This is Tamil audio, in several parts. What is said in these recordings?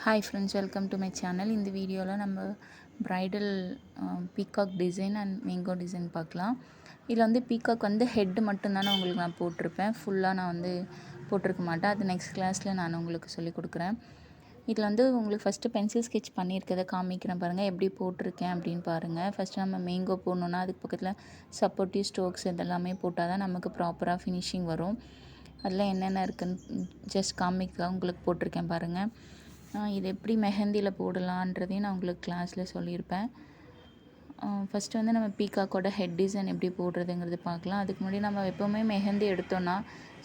Hi friends, welcome to my channel. இந்த வீடியோவில் நம்ம bridal peacock design and mango design பார்க்கலாம். இதில் வந்து பீகாக் வந்து ஹெட்டு மட்டும்தானே உங்களுக்கு நான் போட்டிருப்பேன், ஃபுல்லாக நான் வந்து போட்டிருக்க மாட்டேன். அது நெக்ஸ்ட் கிளாஸில் நான் உங்களுக்கு சொல்லிக் கொடுக்குறேன். இதில் வந்து உங்களுக்கு ஃபஸ்ட்டு பென்சில் ஸ்கெட்ச் பண்ணியிருக்கதை காமிக்கிறேன் பாருங்கள், எப்படி போட்டிருக்கேன் அப்படின்னு பாருங்கள். ஃபஸ்ட்டு நம்ம மேங்கோ போடணுன்னா அதுக்கு பக்கத்தில் சப்போர்ட்டிவ் ஸ்ட்ரோக்ஸ் இதெல்லாமே போட்டால் தான் நமக்கு ப்ராப்பராக ஃபினிஷிங் வரும். அதில் என்னென்ன இருக்குதுன்னு ஜஸ்ட் காமிக்க உங்களுக்கு போட்டிருக்கேன் பாருங்கள். இது எப்படி மெஹந்தியில் போடலான்றதையும் நான் உங்களுக்கு கிளாஸில் சொல்லியிருப்பேன். ஃபஸ்ட்டு வந்து நம்ம பீகாக்கோட ஹெட் டிசைன் எப்படி போடுறதுங்கிறது பார்க்கலாம். அதுக்கு முன்னாடி நம்ம எப்போவுமே மெஹந்தி எடுத்தோன்னா,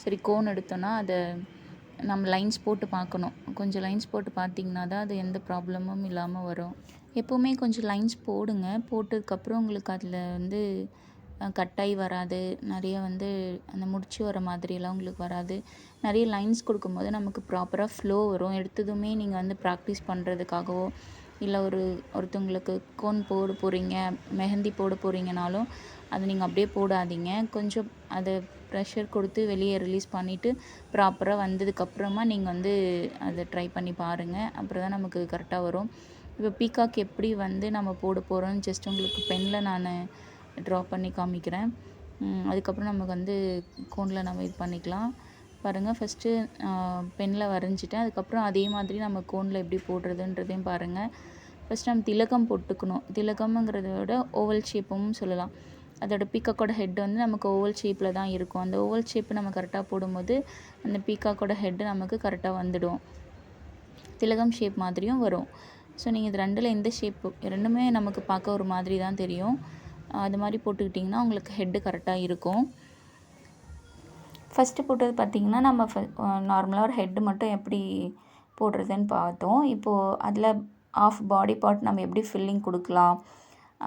சரி கோன் எடுத்தோன்னா அதை நம்ம லைன்ஸ் போட்டு பார்க்கணும். கொஞ்சம் லைன்ஸ் போட்டு பார்த்திங்கன்னா தான் அது எந்த ப்ராப்ளமும் இல்லாமல் வரும். எப்போவுமே கொஞ்சம் லைன்ஸ் போடுங்க. போட்டதுக்கப்புறம் உங்களுக்கு அதில் வந்து கட்டாகி வராது, நிறைய வந்து அந்த முடிச்சு வர மாதிரியெல்லாம் உங்களுக்கு வராது. நிறைய லைன்ஸ் கொடுக்கும்போது நமக்கு ப்ராப்பராக ஃப்ளோ வரும். எடுத்ததுமே நீங்கள் வந்து ப்ராக்டிஸ் பண்ணுறதுக்காகவோ இல்லை ஒருத்தவங்களுக்கு கோன் போட போகிறீங்க, மெஹந்தி போட போகிறீங்கனாலும் அதை நீங்கள் அப்படியே போடாதீங்க. கொஞ்சம் அதை ப்ரெஷர் கொடுத்து வெளியே ரிலீஸ் பண்ணிவிட்டு ப்ராப்பராக வந்ததுக்கப்புறமா நீங்கள் வந்து அதை ட்ரை பண்ணி பாருங்கள். அப்புறம் தான் நமக்கு கரெக்டாக வரும். இப்போ பீகாக் எப்படி வந்து நம்ம போட போகிறோன்னு ஜஸ்ட் உங்களுக்கு பெனில் நான் ட்ரா பண்ணி காமிக்கிறேன். அதுக்கப்புறம் நமக்கு வந்து கோனில் நம்ம இது பண்ணிக்கலாம். பாருங்கள், ஃபஸ்ட்டு பெனில் வரைஞ்சிட்டேன். அதுக்கப்புறம் அதே மாதிரி நம்ம கோனில் எப்படி போடுறதுன்றதையும் பாருங்கள். ஃபஸ்ட்டு நம்ம திலகம் போட்டுக்கணும். திலகம்ங்கிறத விட ஓவல் ஷேப்பும் சொல்லலாம். அதோட பீகாக்கோட ஹெட் வந்து நமக்கு ஓவல் ஷேப்பில் தான் இருக்கும். அந்த ஓவல் ஷேப்பு நம்ம கரெக்டாக போடும்போது அந்த பீகாக்கோட ஹெட்டு நமக்கு கரெக்டாக வந்துடும். திலகம் ஷேப் மாதிரியும் வரும். ஸோ நீங்கள் இது ரெண்டில் எந்த ஷேப்பு, ரெண்டுமே நமக்கு பார்க்க ஒரு மாதிரி தான் தெரியும். அது மாதிரி போட்டுக்கிட்டிங்கன்னா உங்களுக்கு ஹெட்டு கரெக்டாக இருக்கும். ஃபஸ்ட்டு போட்டது பார்த்திங்கன்னா நம்ம நார்மலாக ஒரு ஹெட்டு மட்டும் எப்படி போடுறதுன்னு பார்த்தோம். இப்போது அதில் ஆஃப் பாடி பார்ட் நம்ம எப்படி ஃபில்லிங் கொடுக்கலாம்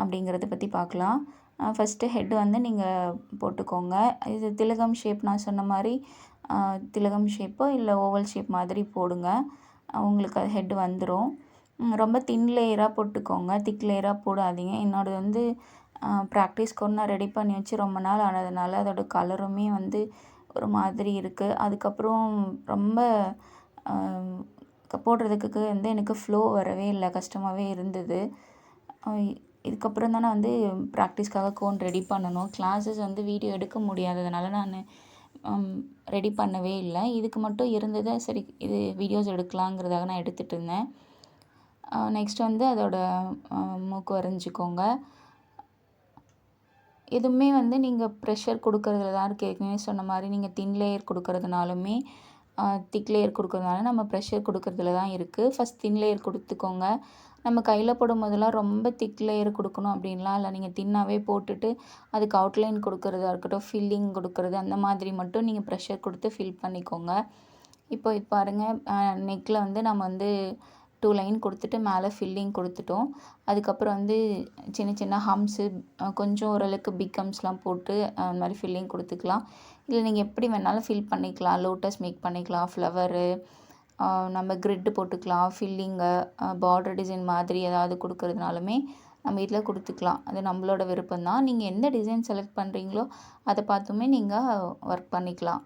அப்படிங்கிறத பற்றி பார்க்கலாம். ஃபஸ்ட்டு ஹெட்டு வந்து நீங்கள் போட்டுக்கோங்க. இது திலகம் ஷேப் நான் சொன்ன மாதிரி திலகம் ஷேப்போ இல்லை ஓவல் ஷேப் மாதிரி போடுங்க. உங்களுக்கு அது ஹெட்டு வந்துடும். ரொம்ப தின் லேயராக போட்டுக்கோங்க, திக் லேயராக போடாதீங்க. என்னோடது வந்து ப்ராக்டிஸ்க்கு நான் ரெடி பண்ணி வச்சு ரொம்ப நாள் ஆனதுனால அதோடய கலருமே வந்து ஒரு மாதிரி இருக்குது. அதுக்கப்புறம் ரொம்ப போடுறதுக்கு வந்து எனக்கு ஃப்ளோ வரவே இல்லை, கஷ்டமாகவே இருந்தது. இதுக்கப்புறம் தான் நான் வந்து ப்ராக்டிஸ்க்காக கோன் ரெடி பண்ணணும். கிளாஸஸ் வந்து வீடியோ எடுக்க முடியாததுனால நான் ரெடி பண்ணவே இல்லை. இதுக்கு மட்டும் இருந்தது, சரி இது வீடியோஸ் எடுக்கலாங்கிறதாக நான் எடுத்துகிட்டு இருந்தேன். நெக்ஸ்ட் வந்து அதோட மூக்கு வரைஞ்சிக்கோங்க. எதுவுமே வந்து நீங்கள் ப்ரெஷர் கொடுக்கறதுல தான் இருக்குது. ஏற்கனவே சொன்ன மாதிரி நீங்கள் தின் லேயர் கொடுக்கறதுனாலுமே திக் லேயர் கொடுக்கறதுனால நம்ம ப்ரெஷர் கொடுக்கறதுல தான் இருக்குது. ஃபஸ்ட் தின் லேயர் கொடுத்துக்கோங்க. நம்ம கையில் போடும்போதெல்லாம் ரொம்ப திக் லேயர் கொடுக்கணும் அப்படின்லாம் இல்லை. நீங்கள் தின்னாகவே போட்டுட்டு அதுக்கு அவுட்லைன் கொடுக்கறதா இருக்கட்டும், ஃபில்லிங் கொடுக்கறது, அந்த மாதிரி மட்டும் நீங்கள் ப்ரெஷர் கொடுத்து ஃபில் பண்ணிக்கோங்க. இப்போ இது பாருங்கள், நெக்கில் வந்து நம்ம வந்து 2 லைன் கொடுத்துட்டு மேலே ஃபில்லிங் கொடுத்துட்டோம். அதுக்கப்புறம் வந்து சின்ன சின்ன ஹம்ஸு, கொஞ்சம் ஓரளவுக்கு பிக் ஹம்ஸ்லாம் போட்டு அந்த மாதிரி ஃபில்லிங் கொடுத்துக்கலாம். இதில் நீங்கள் எப்படி வேணாலும் ஃபில் பண்ணிக்கலாம். லோட்டஸ் மேக் பண்ணிக்கலாம், ஃப்ளவரு, நம்ம கிரிட்டு போட்டுக்கலாம், ஃபில்லிங்கு, பார்டர் டிசைன் மாதிரி ஏதாவது கொடுக்குறதுனாலுமே நம்ம இதில் கொடுத்துக்கலாம். அது நம்மளோட விருப்பம்தான். நீங்கள் எந்த டிசைன் செலக்ட் பண்ணுறீங்களோ அதை பார்த்துமே நீங்கள் ஒர்க் பண்ணிக்கலாம்.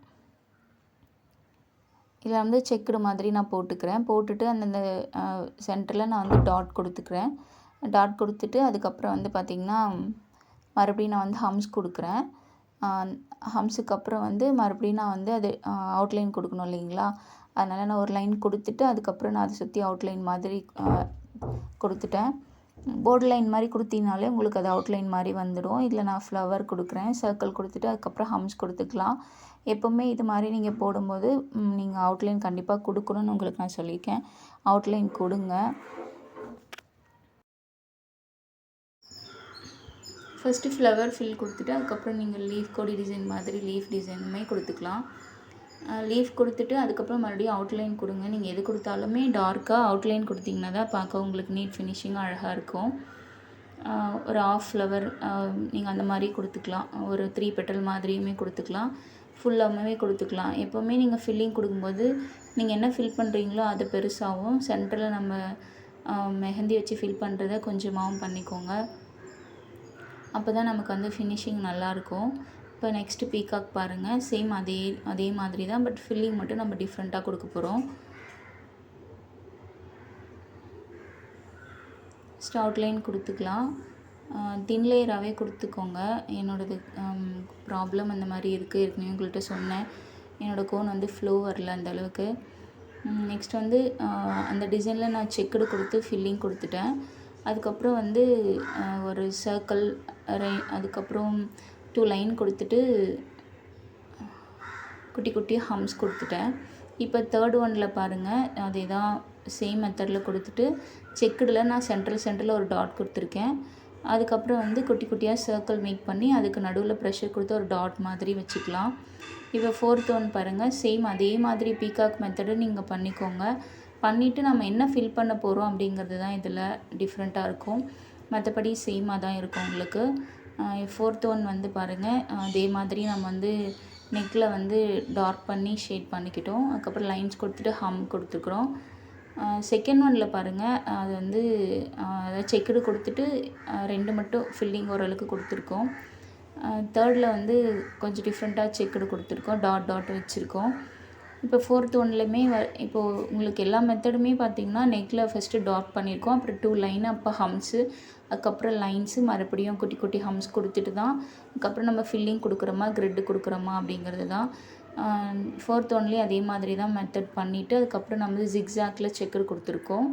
இதில் வந்து செக்குடு மாதிரி நான் போட்டுக்கிறேன். போட்டுட்டு அந்தந்த சென்டரில் நான் வந்து டாட் கொடுத்துக்கிறேன். டாட் கொடுத்துட்டு அதுக்கப்புறம் வந்து பார்த்திங்கன்னா மறுபடியும் நான் வந்து ஹம்ஸ் கொடுக்குறேன். ஹம்ஸுக்கு அப்புறம் வந்து மறுபடியும் நான் வந்து அது அவுட்லைன் கொடுக்கணும் இல்லைங்களா, அதனால் நான் ஒரு லைன் கொடுத்துட்டு அதுக்கப்புறம் நான் அதை சுற்றி அவுட்லைன் மாதிரி கொடுத்துட்டேன். போர்டு லைன் மாதிரி கொடுத்தீங்கனாலே உங்களுக்கு அது அவுட்லைன் மாதிரி வந்துடும். இதில் நான் ஃப்ளவர் கொடுக்குறேன், சர்க்கிள் கொடுத்துட்டு அதுக்கப்புறம் ஹம்ஸ் கொடுத்துக்கலாம். எப்போவுமே இது மாதிரி நீங்கள் போடும்போது நீங்கள் அவுட்லைன் கண்டிப்பாக கொடுக்கணும்னு உங்களுக்கு நான் சொல்லியிருக்கேன். அவுட்லைன் கொடுங்க. ஃபஸ்ட்டு ஃப்ளவர் ஃபில் கொடுத்துட்டு அதுக்கப்புறம் நீங்கள் லீஃப் கொடி டிசைன் மாதிரி லீஃப் டிசைனுமே கொடுத்துக்கலாம். லீஃப் கொடுத்துட்டு அதுக்கப்புறம் மறுபடியும் அவுட்லைன் கொடுங்க. நீங்கள் எது கொடுத்தாலுமே டார்க்காக அவுட்லைன் கொடுத்தீங்கன்னா தான் பார்க்க உங்களுக்கு நீட் ஃபினிஷிங்காக அழகாக இருக்கும். ஒரு ஆஃப் ஃப்ளவர் நீங்கள் அந்த மாதிரி கொடுத்துக்கலாம். ஒரு 3 பெட்டல் மாதிரியுமே கொடுத்துக்கலாம், ஃபுல்லாகவே கொடுத்துக்கலாம். எப்போவுமே நீங்கள் ஃபில்லிங் கொடுக்கும்போது நீங்கள் என்ன ஃபில் பண்ணுறீங்களோ அது பெருசாகவும், சென்டரில் நம்ம மெஹந்தி வச்சு ஃபில் பண்ணுறத கொஞ்சமாகவும் பண்ணிக்கோங்க. அப்போ தான் நமக்கு வந்து ஃபினிஷிங் நல்லாயிருக்கும். இப்போ நெக்ஸ்ட்டு பீகாக் பாருங்கள், சேம் அதே மாதிரி தான், பட் ஃபில்லிங் மட்டும் நம்ம டிஃப்ரெண்ட்டாக கொடுக்க போகிறோம். ஃபஸ்ட்டு அவுட்லைன் கொடுத்துக்கலாம். தின் லேயராகவே கொடுத்துக்கோங்க. என்னோடது ப்ராப்ளம் அந்த மாதிரி இருக்குது. ஏற்கனவே உங்கள்கிட்ட சொன்னேன், என்னோடய கோன் வந்து ஃப்ளோ வரல அந்த அளவுக்கு. நெக்ஸ்ட் வந்து அந்த டிசைனில் நான் செக்குடு கொடுத்து ஃபில்லிங் கொடுத்துட்டேன். அதுக்கப்புறம் வந்து ஒரு சர்க்கிள் அதுக்கப்புறம் 2 லைன் கொடுத்துட்டு குட்டி குட்டியாக ஹம்ஸ் கொடுத்துட்டேன். இப்போ தேர்ட் ஒனில் பாருங்கள், அதே தான் சேம் மெத்தடில் கொடுத்துட்டு செக்குடில் நான் சென்டரில் ஒரு டாட் கொடுத்துருக்கேன். அதுக்கப்புறம் வந்து குட்டி குட்டியாக சர்க்கிள் மேக் பண்ணி அதுக்கு நடுவில் ப்ரெஷர் கொடுத்து ஒரு டாட் மாதிரி வச்சுக்கலாம். இப்போ ஃபோர்த் ஒன் பாருங்கள், சேம் அதே மாதிரி பீகாக் மெத்தடு நீங்கள் பண்ணிக்கோங்க. பண்ணிவிட்டு நம்ம என்ன ஃபில் பண்ண போகிறோம் அப்படிங்கிறது தான் இதில் டிஃப்ரெண்ட்டாக இருக்கும். மற்றபடி சேமாக தான் இருக்கும் உங்களுக்கு. ஃபோர்த் ஒன் வந்து பாருங்கள், அதே மாதிரி நம்ம வந்து நெக்கில் வந்து டார்க் பண்ணி ஷேட் பண்ணிக்கிட்டோம். அதுக்கப்புறம் லைன்ஸ் கொடுத்துட்டு ஹம் கொடுத்துக்கிறோம். செகண்ட் ஒனில் பாருங்கள், அது வந்து அதாவது செக்குடு கொடுத்துட்டு 2 மட்டும் ஃபில்லிங் ஓரளவுக்கு கொடுத்துருக்கோம். தேர்டில் வந்து கொஞ்சம் டிஃப்ரெண்ட்டாக செக்குடு கொடுத்துருக்கோம், டாட் டாட் வச்சுருக்கோம். இப்போ ஃபோர்த் ஒன்லையுமே இப்போது உங்களுக்கு எல்லா மெத்தடுமே பார்த்திங்கன்னா நெக்கில் ஃபஸ்ட்டு டாட் பண்ணியிருக்கோம். அப்புறம் 2 லைன், அப்போ ஹம்ஸு, அதுக்கப்புறம் லைன்ஸு, மறுபடியும் குட்டி குட்டி ஹம்ஸ் கொடுத்துட்டு தான் அதுக்கப்புறம் நம்ம ஃபில்லிங் கொடுக்குறோமா க்ரிட்டு கொடுக்குறோமா அப்படிங்கிறது தான். ஃபோர்த் ஒன்லேயும் அதே மாதிரி தான் மெத்தட் பண்ணிவிட்டு அதுக்கப்புறம் நம்ம ஜிக்ஸாக்கில் செக்குடு கொடுத்துருக்கோம்.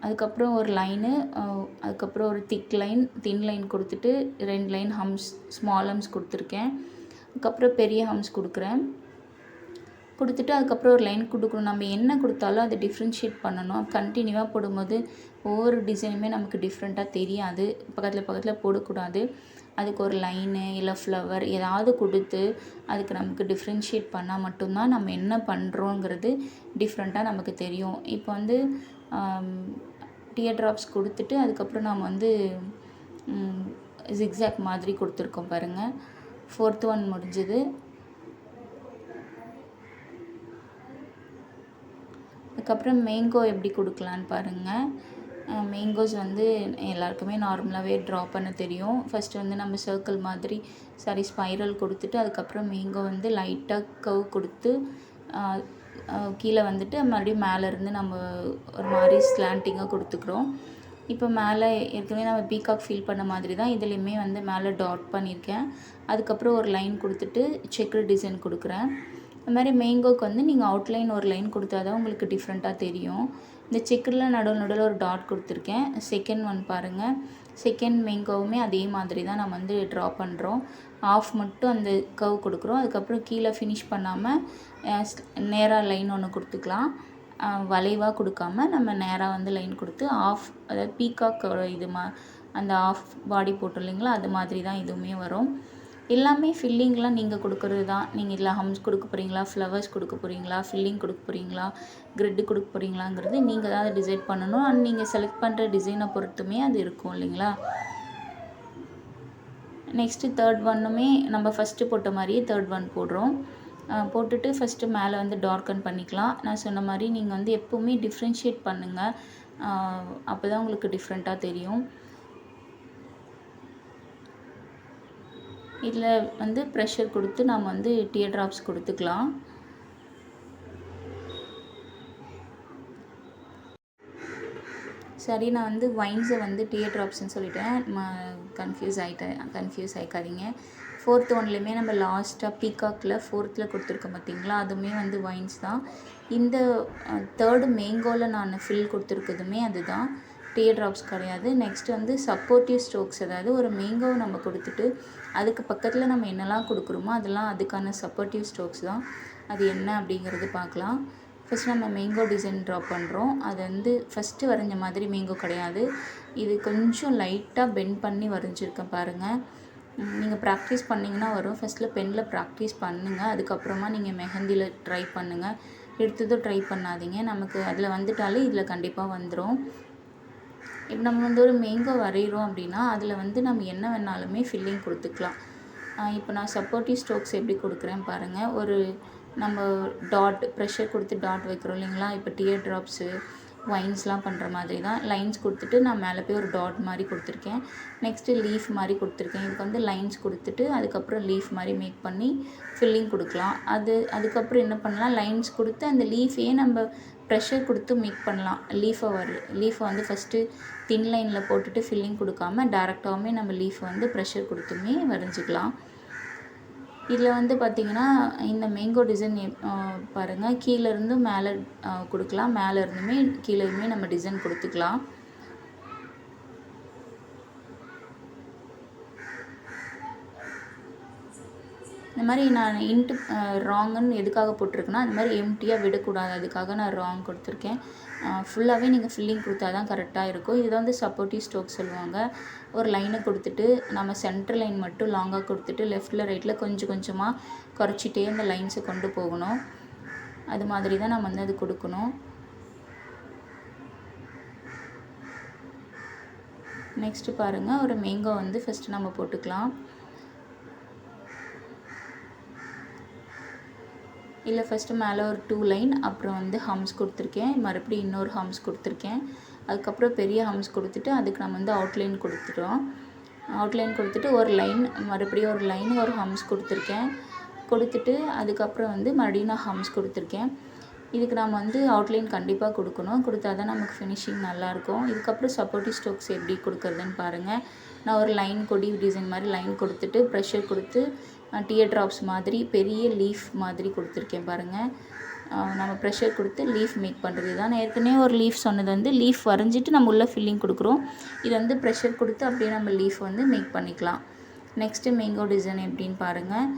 அதுக்கப்புறம் ஒரு லைனு, அதுக்கப்புறம் ஒரு திக் லைன், தின் லைன் கொடுத்துட்டு 2 லைன் ஹம்ஸ், ஸ்மால் ஹம்ஸ் கொடுத்துருக்கேன். அதுக்கப்புறம் பெரிய ஹம்ஸ் கொடுக்குறேன். கொடுத்துட்டு அதுக்கப்புறம் ஒரு லைன் கொடுக்கணும். நம்ம என்ன கொடுத்தாலும் அதை டிஃப்ரென்ஷியேட் பண்ணணும். கண்டினியூவாக போடும்போது ஒவ்வொரு டிசைனுமே நமக்கு டிஃப்ரெண்ட்டாக தெரியாது. பக்கத்தில் போடக்கூடாது. அதுக்கு ஒரு லைனு இல்லை ஃப்ளவர் ஏதாவது கொடுத்து அதுக்கு நமக்கு டிஃப்ரென்ஷியேட் பண்ணால் மட்டும்தான் நம்ம என்ன பண்ணுறோங்கிறது டிஃப்ரெண்ட்டாக நமக்கு தெரியும். இப்போ வந்து டியர் ட்ராப்ஸ் கொடுத்துட்டு அதுக்கப்புறம் நாம் வந்து ஜிக்ஸாக் மாதிரி கொடுத்துருக்கோம் பாருங்கள். ஃபோர்த் ஒன் முடிஞ்சது. அதுக்கப்புறம் மேங்கோ எப்படி கொடுக்கலான்னு பாருங்கள். மேங்கோஸ் வந்து எல்லாருக்குமே நார்மலாகவே ட்ரா பண்ண தெரியும். ஃபஸ்ட்டு வந்து நம்ம சர்க்கிள் மாதிரி ஸ்பைரல் கொடுத்துட்டு அதுக்கப்புறம் மேங்கோ வந்து லைட்டாக கர்வ் கொடுத்து கீழே வந்துட்டு மறுபடியும் மேலேருந்து நம்ம ஒரு மாதிரி ஸ்லாண்டிங்காக கொடுத்துக்குறோம். இப்போ மேலே ஏற்கனவே நம்ம பீகாக் ஃபீல் பண்ண மாதிரி தான் இதுலேயுமே வந்து மேலே டாட் பண்ணியிருக்கேன். அதுக்கப்புறம் ஒரு லைன் கொடுத்துட்டு செக்குடு டிசைன் கொடுக்குறேன். அது மாதிரி மேங்கோக்கு வந்து நீங்கள் அவுட்லைன் ஒரு லைன் கொடுத்தா தான் உங்களுக்கு டிஃப்ரெண்ட்டாக தெரியும். இந்த செக்குடில் நடுவில் ஒரு டாட் கொடுத்துருக்கேன். செகண்ட் ஒன் பாருங்கள், செகண்ட் மேங்கோவுமே அதே மாதிரி தான் நம்ம வந்து ட்ரா பண்ணுறோம். ஆஃப் மட்டும் அந்த கர்வ் கொடுக்குறோம். அதுக்கப்புறம் கீழே ஃபினிஷ் பண்ணாமல் நேராக லைன் ஒன்று கொடுத்துக்கலாம். வளைவாக கொடுக்காம நம்ம நேராக வந்து லைன் கொடுத்து ஆஃப், அதாவது பீகாக்கோட இது அந்த ஆஃப் பாடி போட்டோம் இல்லைங்களா, அது மாதிரி தான் இதுவுமே வரும். எல்லாமே ஃபில்லிங்லாம் நீங்கள் கொடுக்குறது தான். நீங்கள் இதில் ஹம்ஸ் கொடுக்க போகிறீங்களா, ஃப்ளவர்ஸ் கொடுக்க போகிறீங்களா, ஃபில்லிங் கொடுக்க போகிறீங்களா, க்ரிட்டு கொடுக்க போகிறீங்களாங்கிறது நீங்கள் தான் அதை டிசைட் பண்ணணும். அண்ட் நீங்கள் செலக்ட் பண்ணுற டிசைனை பொறுத்துமே அது இருக்கும் இல்லைங்களா. நெக்ஸ்ட்டு தேர்ட் ஒன்னுமே நம்ம ஃபஸ்ட்டு போட்ட மாதிரியே தேர்ட் ஒன் போடுறோம். போட்டுட்டு ஃபஸ்ட்டு மேலே வந்து டார்க்கன் பண்ணிக்கலாம். நான் சொன்ன மாதிரி நீங்கள் வந்து எப்போவுமே டிஃப்ரென்ஷியேட் பண்ணுங்கள். அப்போ தான் உங்களுக்கு டிஃப்ரெண்ட்டாக தெரியும். இதில் வந்து ப்ரெஷர் கொடுத்து நாம் வந்து டியர் ட்ராப்ஸ் கொடுத்துக்கலாம். சரி, நான் வந்து வைன்ஸை வந்து டியர் ட்ராப்ஸ்ன்னு சொல்லிட்டேன். கன்ஃபியூஸ் ஆகிக்காதீங்க. ஃபோர்த் ஒன்லேயுமே நம்ம லாஸ்ட்டாக பீகாக்கில் ஃபோர்த்தில் கொடுத்துருக்கோம் பார்த்திங்களா, அதுவுமே வந்து வைன்ஸ் தான். இந்த தேர்டு மேங்கோவில் நான் ஃபில் கொடுத்துருக்குதுமே அதுதான், டியர் ட்ராப்ஸ் கிடையாது. நெக்ஸ்ட்டு வந்து சப்போர்ட்டிவ் ஸ்ட்ரோக்ஸ், அதாவது ஒரு மேங்கோவை நம்ம கொடுத்துட்டு அதுக்கு பக்கத்தில் நம்ம என்னெல்லாம் கொடுக்குறோமோ அதெல்லாம் அதுக்கான சப்போர்ட்டிவ் ஸ்ட்ரோக்ஸ் தான். அது என்ன அப்படிங்கிறது பார்க்கலாம். ஃபஸ்ட் நம்ம மேங்கோ டிசைன் ட்ரா பண்ணுறோம். அது வந்து ஃபஸ்ட்டு வரைஞ்ச மாதிரி மேங்கோ கிடையாது. இது கொஞ்சம் லைட்டாக பெண்ட் பண்ணி வரைஞ்சிருக்கேன் பாருங்கள். நீங்கள் ப்ராக்டிஸ் பண்ணிங்கன்னா வரும். ஃபஸ்ட்டில் பெனில் ப்ராக்டிஸ் பண்ணுங்கள், அதுக்கப்புறமா நீங்கள் மெஹந்தியில் ட்ரை பண்ணுங்கள். எடுத்ததும் ட்ரை பண்ணாதீங்க. நமக்கு அதில் வந்துட்டாலே இதில் கண்டிப்பாக வந்துடும். இப்போ நம்ம வந்து ஒரு மேங்கோ வரைகிறோம் அப்படின்னா அதில் வந்து நம்ம என்ன வேணாலுமே ஃபில்லிங் கொடுத்துக்கலாம். இப்போ நான் சப்போர்ட்டிவ் ஸ்ட்ரோக்ஸ் எப்படி கொடுக்குறேன் பாருங்கள். ஒரு நம்ம டாட் ப்ரெஷர் கொடுத்து டாட் வைக்கிறோம் இல்லைங்களா, இப்போ டியர் ட்ராப்ஸு வைன்ஸ்லாம் பண்ணுற மாதிரி தான். லைன்ஸ் கொடுத்துட்டு நான் மேலே போய் ஒரு டாட் மாதிரி கொடுத்துருக்கேன். நெக்ஸ்ட்டு லீஃப் மாதிரி கொடுத்துருக்கேன். இதுக்கு வந்து லைன்ஸ் கொடுத்துட்டு அதுக்கப்புறம் லீஃப் மாதிரி மேக் பண்ணி ஃபில்லிங் கொடுக்கலாம். அதுக்கப்புறம் என்ன பண்ணலாம், லைன்ஸ் கொடுத்து அந்த லீஃபையே நம்ம ப்ரெஷர் கொடுத்து மேக் பண்ணலாம். லீஃபை வந்து ஃபஸ்ட்டு தின் லைனில் போட்டுட்டு ஃபில்லிங் கொடுக்காம டேரெக்டாகவுமே நம்ம லீஃப் வந்து ப்ரெஷர் கொடுத்துமே வரைஞ்சிக்கலாம். இதில் வந்து பார்த்திங்கன்னா இந்த மேங்கோ டிசைன் பாருங்கள், கீழேருந்து மேலே கொடுக்கலாம், மேலே இருந்துமே கீழேயுமே நம்ம டிசைன் கொடுத்துக்கலாம். இந்த மாதிரி நான் இன்ட்டு ராங்குன்னு எதுக்காக போட்டிருக்கேன்னா, அந்த மாதிரி எம்டியாக விடக்கூடாது, அதுக்காக நான் ராங் கொடுத்துருக்கேன். ஃபுல்லாகவே நீங்கள் ஃபில்லிங் கொடுத்தா தான் கரெக்டாக இருக்கும். இதுதான் வந்து சப்போர்ட்டிவ் ஸ்ட்ரோக் சொல்லுவாங்க. ஒரு லைனை கொடுத்துட்டு நம்ம சென்டர் லைன் மட்டும் லாங்காக கொடுத்துட்டு லெஃப்ட்டில் ரைட்டில் கொஞ்சம் கொஞ்சமாக குறைச்சிட்டே அந்த லைன்ஸை கொண்டு போகணும். அது மாதிரி தான் நம்ம வந்து அது கொடுக்கணும். நெக்ஸ்ட்டு பாருங்கள், ஒரு மேங்கோ வந்து ஃபஸ்ட்டு நம்ம போட்டுக்கலாம். இல்லை ஃபஸ்ட்டு மேலே ஒரு 2 லைன், அப்புறம் வந்து ஹம்ஸ் கொடுத்துருக்கேன், மறுபடியும் இன்னொரு ஹம்ஸ் கொடுத்துருக்கேன், அதுக்கப்புறம் பெரிய ஹம்ஸ் கொடுத்துட்டு அதுக்கு நம்ம வந்து அவுட்லைன் கொடுத்துட்டோம். அவுட்லைன் கொடுத்துட்டு ஒரு லைன், மறுபடியும் ஒரு லைன், ஒரு ஹம்ஸ் கொடுத்துருக்கேன். கொடுத்துட்டு அதுக்கப்புறம் வந்து மறுபடியும் நான் ஹம்ஸ் கொடுத்துருக்கேன். இதுக்கு நம்ம வந்து அவுட்லைன் கண்டிப்பாக கொடுக்கணும், கொடுத்தா தான் நமக்கு ஃபினிஷிங் நல்லாயிருக்கும். இதுக்கப்புறம் சப்போர்ட்டிவ் ஸ்ட்ரோக்ஸ் எப்படி கொடுக்குறதுன்னு பாருங்கள். நான் ஒரு லைன் கொடி டிசைன் மாதிரி லைன் கொடுத்துட்டு ப்ரெஷர் கொடுத்து டியர் ட்ராப்ஸ் மாதிரி பெரிய லீஃப் மாதிரி கொடுத்துருக்கேன் பாருங்கள். நம்ம ப்ரெஷர் கொடுத்து லீஃப் மேக் பண்ணுறது தான். நான் ஏற்கனவே ஒரு லீஃப் சொன்னது வந்து லீஃப் வரைஞ்சிட்டு நம்ம உள்ள ஃபில்லிங் கொடுக்குறோம். இது வந்து ப்ரெஷர் கொடுத்து அப்படியே நம்ம லீஃப் வந்து மேக் பண்ணிக்கலாம். நெக்ஸ்ட்டு மேங்கோ டிசைன் எப்படின்னு பாருங்கள்.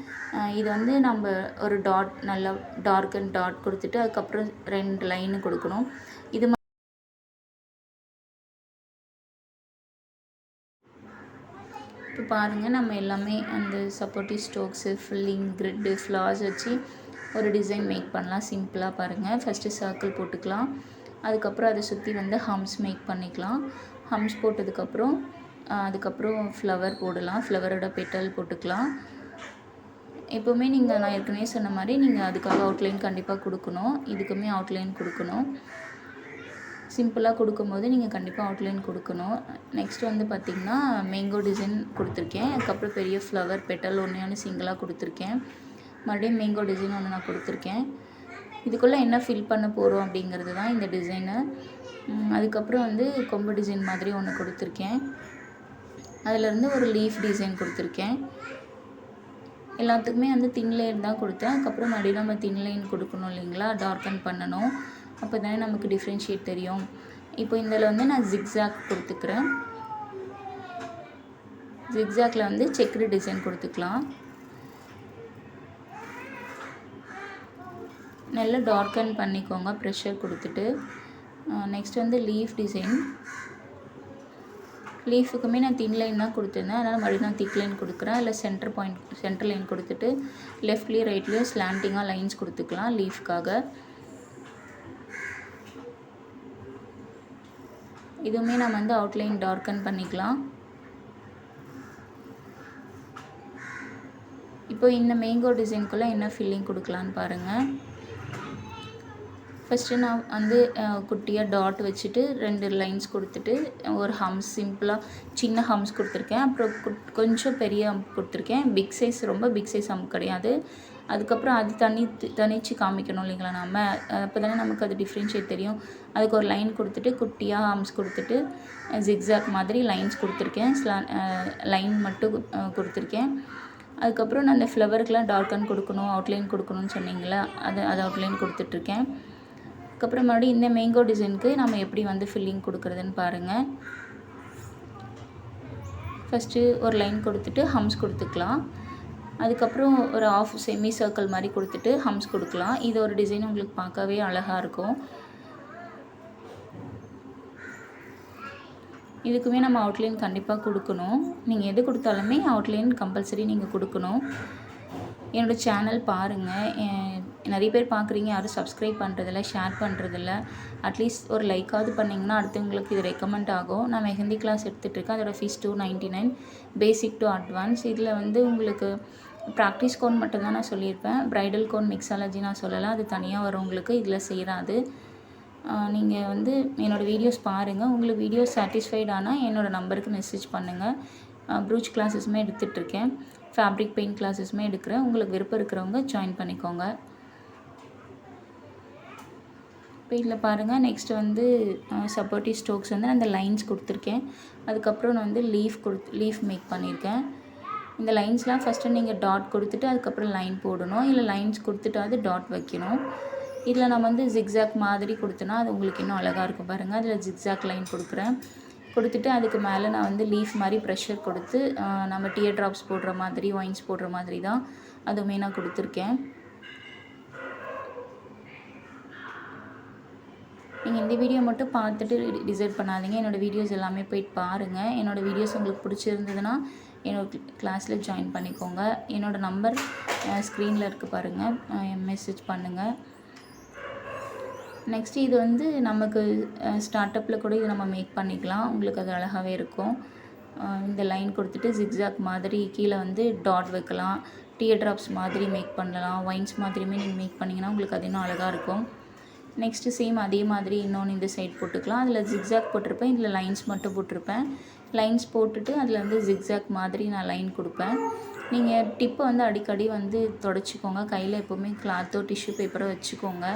இது வந்து நம்ம ஒரு டாட், நல்லா டார்க் அண்ட் டாட் கொடுத்துட்டு அதுக்கப்புறம் 2 லைனு கொடுக்கணும். இது இப்போ பாருங்கள், நம்ம எல்லாமே அந்த சப்போர்ட்டிவ் ஸ்ட்ரோக்ஸு, ஃபில்லிங், கிரிட்டு, ஃப்ளார்ஸ் வச்சு ஒரு டிசைன் மேக் பண்ணலாம் சிம்பிளாக. பாருங்கள், ஃபஸ்ட்டு சர்க்கிள் போட்டுக்கலாம், அதுக்கப்புறம் அதை சுற்றி வந்து ஹம்ஸ் மேக் பண்ணிக்கலாம். ஹம்ஸ் போட்டதுக்கப்புறம் அதுக்கப்புறம் ஃப்ளவர் போடலாம், ஃப்ளவரோட பெட்டல் போட்டுக்கலாம். எப்போவுமே நான் ஏற்கனவே சொன்ன மாதிரி நீங்கள் அதுக்காக அவுட்லைன் கண்டிப்பாக கொடுக்கணும். இதுக்குமே அவுட்லைன் கொடுக்கணும். சிம்பிளாக கொடுக்கும்போது நீங்கள் கண்டிப்பாக அவுட்லைன் கொடுக்கணும். நெக்ஸ்ட் வந்து பார்த்திங்கன்னா மேங்கோ டிசைன் கொடுத்துருக்கேன், அதுக்கப்புறம் பெரிய ஃப்ளவர் பெட்டல் ஒன்று சிங்கிளாக கொடுத்துருக்கேன், மறுபடியும் மேங்கோ டிசைன் ஒன்று நான் கொடுத்துருக்கேன். இதுக்குள்ளே என்ன ஃபில் பண்ண போகிறோம் அப்படிங்கிறது தான் இந்த டிசைனு. அதுக்கப்புறம் வந்து கொம்பு டிசைன் மாதிரி ஒன்று கொடுத்துருக்கேன், அதிலேருந்து ஒரு லீஃப் டிசைன் கொடுத்துருக்கேன். எல்லாத்துக்குமே வந்து தின் லேயர் தான் கொடுத்தேன். அதுக்கப்புறம் மறுபடியும் நம்ம தின் லைன் கொடுக்கணும் இல்லைங்களா, டார்க்கன் பண்ணணும், அப்போ தானே நமக்கு டிஃப்ரென்ஷியேட் தெரியும். இப்போ இதில் வந்து நான் ஜிக்ஸாக் கொடுத்துக்கிறேன். ஜிக்ஸாக்ல வந்து செக்குடு டிசைன் கொடுத்துக்கலாம். நல்லா டார்க்கன் பண்ணிக்கோங்க ப்ரெஷர் கொடுத்துட்டு. நெக்ஸ்ட் வந்து லீஃப் டிசைன். லீஃபுக்குமே நான் தின் லைன் தான் கொடுத்துருந்தேன், அதனால் மறுபடியும் நான் திக் லைன் கொடுக்குறேன். அதில் சென்டர் லைன் கொடுத்துட்டு லெஃப்ட்லேயும் ரைட்லேயும் ஸ்லாண்டிங்காக லைன்ஸ் கொடுத்துக்கலாம் லீஃப்காக. இதுவுமே நம்ம வந்து அவுட்லைன் டார்க்கன் பண்ணிக்கலாம். இப்போ இந்த மேங்கோ டிசைனுக்குள்ளே என்ன ஃபில்லிங் கொடுக்கலான்னு பாருங்கள். ஃபஸ்ட்டு நான் வந்து குட்டியாக டாட் வச்சுட்டு 2 லைன்ஸ் கொடுத்துட்டு ஒரு ஹம்ஸ், சிம்பிளாக சின்ன ஹம்ஸ் கொடுத்துருக்கேன். அப்புறம் கொஞ்சம் பெரிய ஹம்ப் கொடுத்துருக்கேன். பிக் சைஸ், ரொம்ப பிக் சைஸ் ஹம்ப் கிடையாது. அதுக்கப்புறம் அது தனிச்சு காமிக்கணும் இல்லைங்களா நம்ம, அப்போ தானே நமக்கு அது டிஃப்ரென்ஷியேட் தெரியும். அதுக்கு ஒரு லைன் கொடுத்துட்டு குட்டியாக ஹம்ஸ் கொடுத்துட்டு ஜிக்ஸாக் மாதிரி லைன்ஸ் கொடுத்துருக்கேன், லைன் மட்டும் கொடுத்துருக்கேன். அதுக்கப்புறம் நான் அந்த ஃப்ளவருக்கெலாம் டார்க்கன் கொடுக்கணும், அவுட்லைன் கொடுக்கணும்னு சொன்னீங்களா, அது அவுட்லைன் கொடுத்துட்ருக்கேன். அதுக்கப்புறம் மறுபடியும் இந்த மேங்கோ டிசைனுக்கு நம்ம எப்படி வந்து ஃபில்லிங் கொடுக்குறதுன்னு பாருங்கள். ஃபஸ்ட்டு ஒரு லைன் கொடுத்துட்டு ஹம்ஸ் கொடுத்துக்கலாம். அதுக்கப்புறம் ஒரு ஆஃப் செமி சர்க்கிள் மாதிரி கொடுத்துட்டு ஹம்ஸ் கொடுக்கலாம். இது ஒரு டிசைன் உங்களுக்கு பார்க்கவே அழகாக இருக்கும். இதுக்குமே நம்ம அவுட்லைன் கண்டிப்பாக கொடுக்கணும். நீங்கள் எது கொடுத்தாலுமே அவுட்லைன் கம்பல்சரி நீங்கள் கொடுக்கணும். என்னோடய சேனல் பாருங்கள், நிறைய பேர் பார்க்குறீங்க, யாரும் சப்ஸ்கிரைப் பண்ணுறதில்ல, ஷேர் பண்ணுறதில்ல. அட்லீஸ்ட் ஒரு லைக்காவது பண்ணிங்கன்னா அடுத்தவங்களுக்கு இது ரெக்கமெண்ட் ஆகும். நான் மெஹந்தி கிளாஸ் எடுத்துகிட்ருக்கேன், அதோடய ஃபீஸ் 299, பேசிக் டு அட்வான்ஸ். இதில் வந்து உங்களுக்கு ப்ராக்டிஸ் கோன் மட்டும்தான் நான் சொல்லியிருப்பேன், ப்ரைடல் கோன் மிக்ஸாலஜி நான் சொல்லலை, அது தனியாக வரவங்களுக்கு இதில் செய்கிறாது. நீங்கள் வந்து என்னோடய வீடியோஸ் பாருங்கள், உங்களுக்கு வீடியோ சாட்டிஸ்ஃபைட் ஆனால் என்னோடய நம்பருக்கு மெசேஜ் பண்ணுங்கள். ப்ரூச் கிளாஸஸுமே எடுத்துகிட்ருக்கேன், ஃபேப்ரிக் பெயிண்ட் கிளாஸஸுமே எடுக்கிறேன். உங்களுக்கு விருப்பம் இருக்கிறவங்க ஜாயின் பண்ணிக்கோங்க. இப்போ இதில் பாருங்கள் நெக்ஸ்ட்டு வந்து சப்போர்ட்டிவ் ஸ்ட்ரோக்ஸ் வந்து நான் அந்த லைன்ஸ் கொடுத்துருக்கேன். அதுக்கப்புறம் நான் வந்து லீஃப் மேக் பண்ணியிருக்கேன். இந்த லைன்ஸ்லாம் ஃபஸ்ட்டு நீங்கள் டாட் கொடுத்துட்டு அதுக்கப்புறம் லைன் போடணும். இல்லை லைன்ஸ் கொடுத்துட்டாவது டாட் வைக்கணும். இதில் நம்ம வந்து ஜிக்ஸாக் மாதிரி கொடுத்தோன்னா அது உங்களுக்கு இன்னும் அழகாக இருக்கும் பாருங்கள். அதில் ஜிக்ஸாக் லைன் கொடுக்குறேன். கொடுத்துட்டு அதுக்கு மேலே நான் வந்து லீஃப் மாதிரி ப்ரெஷர் கொடுத்து நம்ம டியர் ட்ராப்ஸ் போடுற மாதிரி ஒயின்ஸ் போடுற மாதிரி தான் அதுவுமே நான் கொடுத்துருக்கேன். நீங்கள் இந்த வீடியோ மட்டும் பார்த்துட்டு டிசைட் பண்ணாதீங்க. என்னோடய வீடியோஸ் எல்லாமே போயிட்டு பாருங்கள். என்னோடய வீடியோஸ் உங்களுக்கு பிடிச்சிருந்ததுன்னா என்னோடய கிளாஸில் ஜாயின் பண்ணிக்கோங்க. என்னோடய நம்பர் ஸ்க்ரீனில் இருக்குது பாருங்கள், மெசேஜ் பண்ணுங்கள். நெக்ஸ்ட்டு இது வந்து நமக்கு ஸ்டார்ட் அப்பில் கூட இது நம்ம மேக் பண்ணிக்கலாம். உங்களுக்கு அது அழகாகவே இருக்கும். இந்த லைன் கொடுத்துட்டு ஜிக்ஸாக் மாதிரி கீழே வந்து டாட் வைக்கலாம். டியர் ட்ராப்ஸ் மாதிரி மேக் பண்ணலாம். ஒயின்ஸ் மாதிரியுமே நீங்கள் மேக் பண்ணிங்கன்னா உங்களுக்கு அது இன்னும் அழகாக இருக்கும். நெக்ஸ்ட்டு சேம் அதே மாதிரி இன்னொன்று இந்த சைட் போட்டுக்கலாம். அதில் ஜிக்ஸாக் போட்டிருப்பேன், இதில் லைன்ஸ் மட்டும் போட்டிருப்பேன். லைன்ஸ் போட்டுட்டு அதில் வந்து ஜிக்ஸாக் மாதிரி நான் லைன் கொடுப்பேன். நீங்கள் டிப்பை வந்து அடிக்கடி வந்து தொடச்சிக்கோங்க. கையில் எப்போவுமே கிளாத்தோ டிஷ்யூ பேப்பரோ வச்சுக்கோங்க.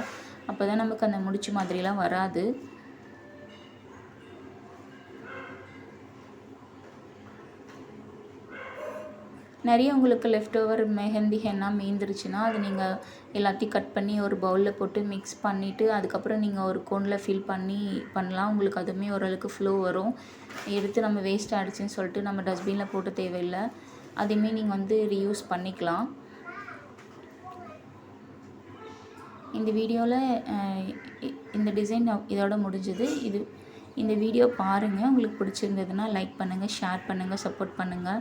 அப்போ தான் நமக்கு அந்த முடிச்சு மாதிரிலாம் வராது. நிறைய உங்களுக்கு லெஃப்ட் ஓவர் மெஹந்தி ஹென்னா மீந்துருச்சுன்னா அது நீங்கள் எல்லாத்தையும் கட் பண்ணி ஒரு பவுலில் போட்டு மிக்ஸ் பண்ணிவிட்டு அதுக்கப்புறம் நீங்கள் ஒரு கோனில் ஃபில் பண்ணி பண்ணலாம். உங்களுக்கு அதுவுமே ஓரளவுக்கு ஃப்ளோ வரும். எடுத்து நம்ம வேஸ்ட் ஆகிடுச்சின்னு சொல்லிட்டு நம்ம டஸ்ட்பினில் போட்டு தேவையில்லை. அதையுமே நீங்கள் வந்து ரீயூஸ் பண்ணிக்கலாம். இந்த வீடியோவில் இந்த டிசைன் இதோட முடிஞ்சது. இந்த வீடியோ பாருங்கள். உங்களுக்கு பிடிச்சிருந்ததுன்னா லைக் பண்ணுங்கள், ஷேர் பண்ணுங்கள், சப்போர்ட் பண்ணுங்கள்.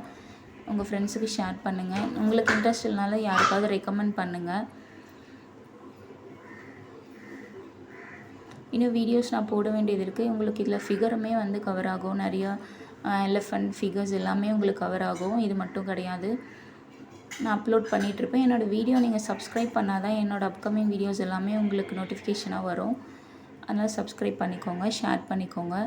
உங்கள் ஃப்ரெண்ட்ஸுக்கு ஷேர் பண்ணுங்கள். உங்களுக்கு இன்ட்ரெஸ்ட் இல்லைனாலும் யாருக்காவது ரெக்கமெண்ட் பண்ணுங்கள். இன்னும் வீடியோஸ் நான் போட வேண்டியது இருக்குது. உங்களுக்கு இதில் ஃபிகருமே வந்து கவர் ஆகும். நிறையா எலிஃபண்ட் ஃபிகர்ஸ் எல்லாமே உங்களுக்கு கவர் ஆகும். இது மட்டும் கிடையாது, நான் அப்லோட் பண்ணிகிட்ருப்பேன். என்னோடய வீடியோ நீங்கள் சப்ஸ்கிரைப் பண்ணால் தான் என்னோடய அப்கமிங் வீடியோஸ் எல்லாமே உங்களுக்கு நோட்டிஃபிகேஷனாக வரும். அதனால் சப்ஸ்கிரைப் பண்ணிக்கோங்க, ஷேர் பண்ணிக்கோங்க.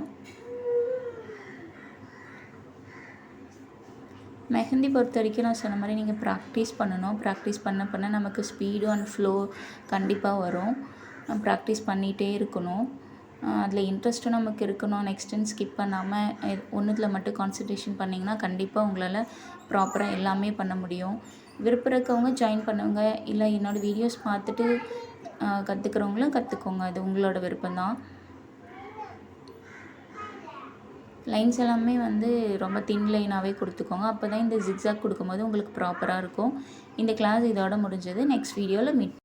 மெஹந்தி பொறுத்த வரைக்கும் நான் சொன்ன மாதிரி நீங்கள் ப்ராக்டிஸ் பண்ணணும். ப்ராக்டிஸ் பண்ண நமக்கு ஸ்பீடு அண்ட் ஃப்ளோ கண்டிப்பாக வரும். ப்ராக்டிஸ் பண்ணிகிட்டே இருக்கணும். அதில் இன்ட்ரெஸ்ட்டும் நமக்கு இருக்கணும். நெக்ஸ்ட் டைம் ஸ்கிப் பண்ணாமல் ஒன்றுத்தில் மட்டும் கான்சன்ட்ரேஷன் பண்ணிங்கன்னா கண்டிப்பாக உங்களால் ப்ராப்பராக எல்லாமே பண்ண முடியும். விருப்பம் இருக்கவங்க ஜாயின் பண்ணுங்க. இல்லை என்னோடய வீடியோஸ் பார்த்துட்டு கற்றுக்கிறவங்களும் கற்றுக்கோங்க. அது உங்களோட விருப்பம்தான். லைன்ஸ் எல்லாமே வந்து ரொம்ப தின் லைனாகவே கொடுத்துக்கோங்க. அப்போ தான் இந்த ஜிக்ஸாக் கொடுக்கும்போது உங்களுக்கு ப்ராப்பராக இருக்கும். இந்த கிளாஸ் இதோட முடிஞ்சது. நெக்ஸ்ட் வீடியோவில் மீட்